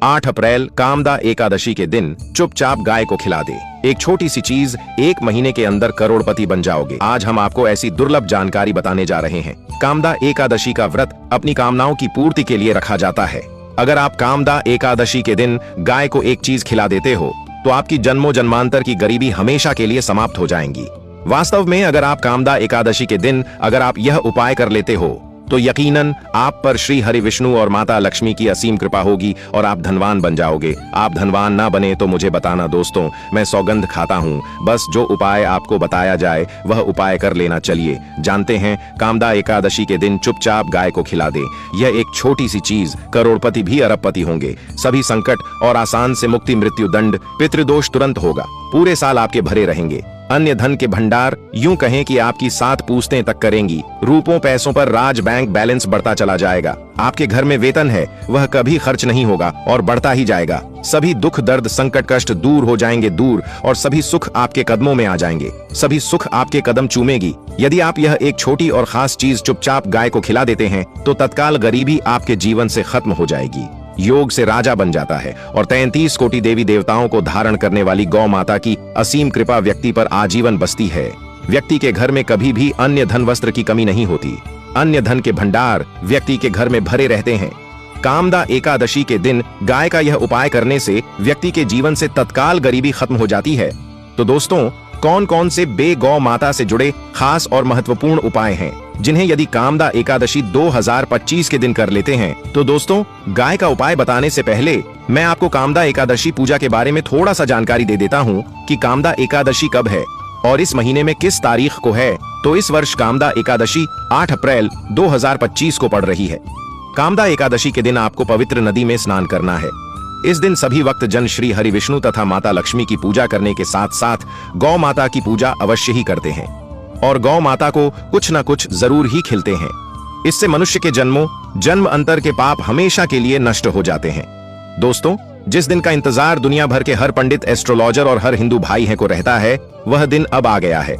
8 अप्रैल कामदा एकादशी के दिन चुपचाप गाय को खिला दे। एक छोटी सी चीज 1 महीने के अंदर करोड़पति बन जाओगे। आज हम आपको ऐसी दुर्लभ जानकारी बताने जा रहे हैं। कामदा एकादशी का व्रत अपनी कामनाओं की पूर्ति के लिए रखा जाता है। अगर आप कामदा एकादशी के दिन गाय को एक चीज खिला देते हो तो आपकी जन्मों जन्मांतर की गरीबी हमेशा के लिए समाप्त हो जाएंगी। वास्तव में अगर आप कामदा एकादशी के दिन अगर आप यह उपाय कर लेते हो तो यकीनन आप पर श्री हरि विष्णु और माता लक्ष्मी की असीम कृपा होगी और आप धनवान बन जाओगे। आप धनवान ना बने तो मुझे बताना दोस्तों, मैं सौगंध खाता हूँ। बस जो उपाय आपको बताया जाए वह उपाय कर लेना। चलिए जानते हैं। कामदा एकादशी के दिन चुपचाप गाय को खिला दे। यह एक छोटी सी चीज करोड़पति भी अरबपति होंगे। सभी संकट और आसान से मुक्ति, मृत्यु दंड, पितृदोष तुरंत होगा। पूरे साल आपके भरे रहेंगे। अन्य धन के भंडार यूं कहें कि आपकी 7 पूछतें तक करेंगी। रूपों पैसों पर राज बैंक बैलेंस बढ़ता चला जाएगा। आपके घर में वेतन है वह कभी खर्च नहीं होगा और बढ़ता ही जाएगा। सभी दुख दर्द संकट कष्ट दूर हो जाएंगे दूर, और सभी सुख आपके कदमों में आ जाएंगे। सभी सुख आपके कदम चूमेगी। यदि आप यह एक छोटी और खास चीज चुपचाप गाय को खिला देते हैं तो तत्काल गरीबी आपके जीवन से खत्म हो जाएगी। योग से राजा बन जाता है और 33 कोटि देवी देवताओं को धारण करने वाली गौ माता की असीम कृपा व्यक्ति पर आजीवन बसती है। व्यक्ति के घर में कभी भी अन्य धन वस्त्र की कमी नहीं होती। अन्य धन के भंडार व्यक्ति के घर में भरे रहते हैं। कामदा एकादशी के दिन गाय का यह उपाय करने से व्यक्ति के जीवन से तत्काल गरीबी खत्म हो जाती है। तो दोस्तों, कौन कौन से गौ माता से जुड़े खास और महत्वपूर्ण उपाय हैं जिन्हें यदि कामदा एकादशी 2025 के दिन कर लेते हैं? तो दोस्तों, गाय का उपाय बताने से पहले मैं आपको कामदा एकादशी पूजा के बारे में थोड़ा सा जानकारी दे देता हूँ कि कामदा एकादशी कब है और इस महीने में किस तारीख को है। तो इस वर्ष कामदा एकादशी 8 अप्रैल 2025 को पड़ रही है। कामदा एकादशी के दिन आपको पवित्र नदी में स्नान करना है। इस दिन सभी वक्त जन श्री हरि विष्णु तथा माता लक्ष्मी की पूजा करने के साथ साथ गौ माता की पूजा अवश्य ही करते हैं और गौ माता को कुछ न कुछ जरूर ही खिलते हैं। इससे मनुष्य के जन्म अंतर के पाप हमेशा के लिए नष्ट हो जाते हैं। दोस्तों, जिस दिन का इंतजार दुनिया भर के हर पंडित, एस्ट्रोलॉजर और हर हिंदू भाई है को रहता है, वह दिन अब आ गया है।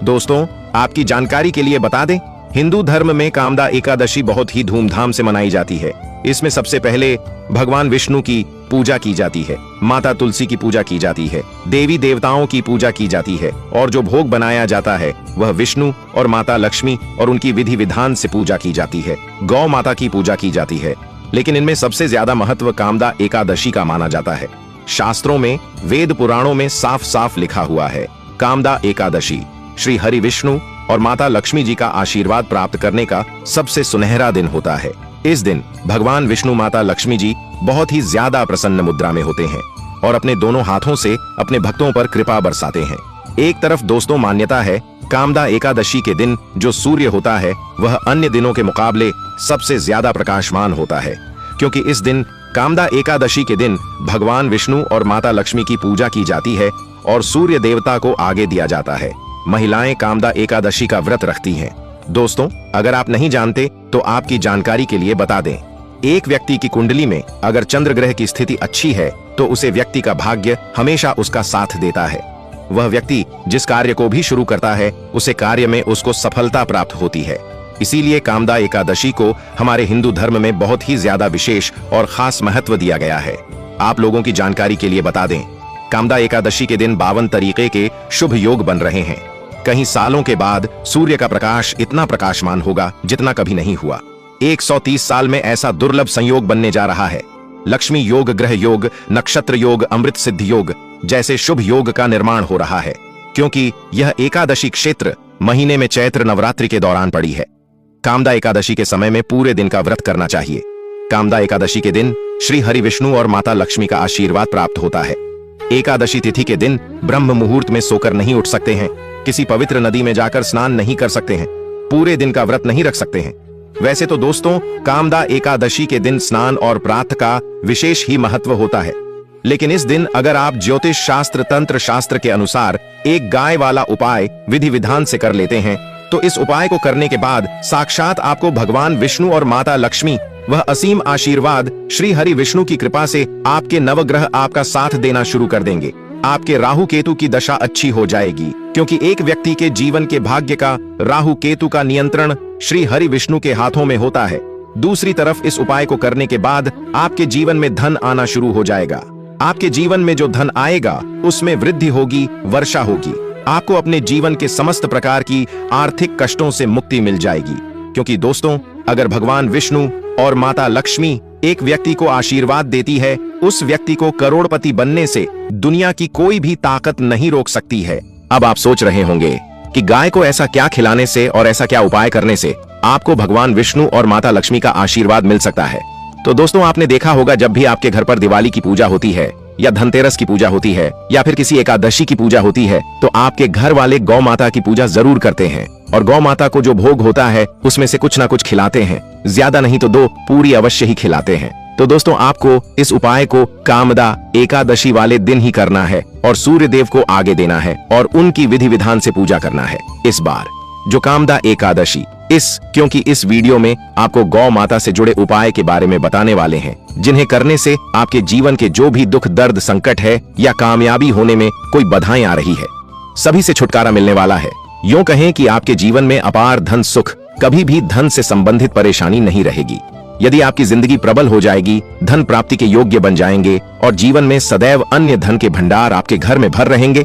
दोस्तों, आपकी जानकारी के लिए बता दें, हिंदू धर्म में कामदा एकादशी बहुत ही धूमधाम से मनाई जाती है। इसमें सबसे पहले भगवान विष्णु की पूजा की जाती है, माता तुलसी की पूजा की जाती है, देवी देवताओं की पूजा की जाती है और जो भोग बनाया जाता है वह विष्णु और माता लक्ष्मी और उनकी विधि विधान से पूजा की जाती है। गौ माता की पूजा की जाती है, लेकिन इनमें सबसे ज्यादा महत्व कामदा एकादशी का माना जाता है। शास्त्रों में, वेद पुराणों में साफ साफ लिखा हुआ है, कामदा एकादशी श्री हरि विष्णु और माता लक्ष्मी जी का आशीर्वाद प्राप्त करने का सबसे सुनहरा दिन होता है। इस दिन भगवान विष्णु, माता लक्ष्मी जी बहुत ही ज्यादा प्रसन्न मुद्रा में होते हैं और अपने दोनों हाथों से अपने भक्तों पर कृपा बरसाते हैं। एक तरफ दोस्तों मान्यता है कामदा एकादशी के दिन जो सूर्य होता है वह अन्य दिनों के मुकाबले सबसे ज्यादा प्रकाशमान होता है, क्योंकि इस दिन कामदा एकादशी के दिन भगवान विष्णु और माता लक्ष्मी की पूजा की जाती है और सूर्य देवता को आगे दिया जाता है। महिलाएं कामदा एकादशी का व्रत रखती हैं। दोस्तों, अगर आप नहीं जानते तो आपकी जानकारी के लिए बता दें, एक व्यक्ति की कुंडली में अगर चंद्र ग्रह की स्थिति अच्छी है तो उसे व्यक्ति का भाग्य हमेशा उसका साथ देता है। वह व्यक्ति जिस कार्य को भी शुरू करता है उसे कार्य में उसको सफलता प्राप्त होती है। इसीलिए कामदा एकादशी को हमारे हिंदू धर्म में बहुत ही ज्यादा विशेष और खास महत्व दिया गया है। आप लोगों की जानकारी के लिए बता दें, कामदा एकादशी के दिन 52 तरीके के शुभ योग बन रहे हैं। कई सालों के बाद सूर्य का प्रकाश इतना प्रकाशमान होगा जितना कभी नहीं हुआ। 130 साल में ऐसा दुर्लभ संयोग बनने जा रहा है। लक्ष्मी योग, ग्रह योग, नक्षत्र योग, अमृत सिद्ध योग जैसे शुभ योग का निर्माण हो रहा है, क्योंकि यह एकादशी क्षेत्र महीने में चैत्र नवरात्रि के दौरान पड़ी है। कामदा एकादशी के समय में पूरे दिन का व्रत करना चाहिए। कामदा एकादशी के दिन श्री हरि विष्णु और माता लक्ष्मी का आशीर्वाद प्राप्त होता है। एकादशी तिथि के दिन ब्रह्म मुहूर्त में सोकर नहीं उठ सकते हैं, किसी पवित्र नदी में जाकर स्नान नहीं कर सकते हैं, पूरे दिन का व्रत नहीं रख सकते हैं। वैसे तो दोस्तों, कामदा एकादशी के दिन स्नान और प्रातः का विशेष ही महत्व होता है, लेकिन इस दिन अगर आप ज्योतिष शास्त्र, तंत्र शास्त्र के अनुसार एक गाय वाला उपाय विधि विधान से कर लेते हैं तो इस उपाय को करने के बाद साक्षात आपको भगवान विष्णु और माता लक्ष्मी वह असीम आशीर्वाद श्री हरि विष्णु की कृपा से आपके नवग्रह आपका साथ देना शुरू कर देंगे। आपके राहु केतु की दशा अच्छी हो जाएगी, क्योंकि एक व्यक्ति के जीवन के भाग्य का राहु केतु का नियंत्रण श्री हरि विष्णु के हाथों में होता है। दूसरी तरफ इस उपाय को करने के बाद आपके जीवन में धन आना शुरू हो जाएगा। आपके जीवन में जो धन आएगा उसमें वृद्धि होगी, वर्षा होगी। आपको अपने जीवन के समस्त प्रकार की आर्थिक कष्टों से मुक्ति मिल जाएगी। क्योंकि दोस्तों, अगर भगवान विष्णु और माता लक्ष्मी एक व्यक्ति को आशीर्वाद देती है, उस व्यक्ति को करोड़पति बनने से दुनिया की कोई भी ताकत नहीं रोक सकती है। अब आप सोच रहे होंगे कि गाय को ऐसा क्या खिलाने से और ऐसा क्या उपाय करने से आपको भगवान विष्णु और माता लक्ष्मी का आशीर्वाद मिल सकता है। तो दोस्तों, आपने देखा होगा जब भी आपके घर पर दिवाली की पूजा होती है या धनतेरस की पूजा होती है या फिर किसी एकादशी की पूजा होती है, तो आपके घर वाले गौ माता की पूजा जरूर करते हैं और गौ माता को जो भोग होता है उसमें से कुछ ना कुछ खिलाते हैं। ज्यादा नहीं तो 2 पूरी अवश्य ही खिलाते हैं। तो दोस्तों, आपको इस उपाय को कामदा एकादशी वाले दिन ही करना है और सूर्य देव को आगे देना है और उनकी विधि विधान से पूजा करना है। इस बार जो कामदा एकादशी, क्योंकि इस वीडियो में आपको गौ माता से जुड़े उपाय के बारे में बताने वाले हैं, जिन्हें करने से आपके जीवन के जो भी दुख दर्द संकट है या कामयाबी होने में कोई बाधाएं आ रही है, सभी से छुटकारा मिलने वाला है। यूं कहें कि आपके जीवन में अपार धन सुख, कभी भी धन से संबंधित परेशानी नहीं रहेगी। यदि आपकी जिंदगी प्रबल हो जाएगी, धन प्राप्ति के योग्य बन जाएंगे और जीवन में सदैव अन्य धन के भंडार आपके घर में भर रहेंगे,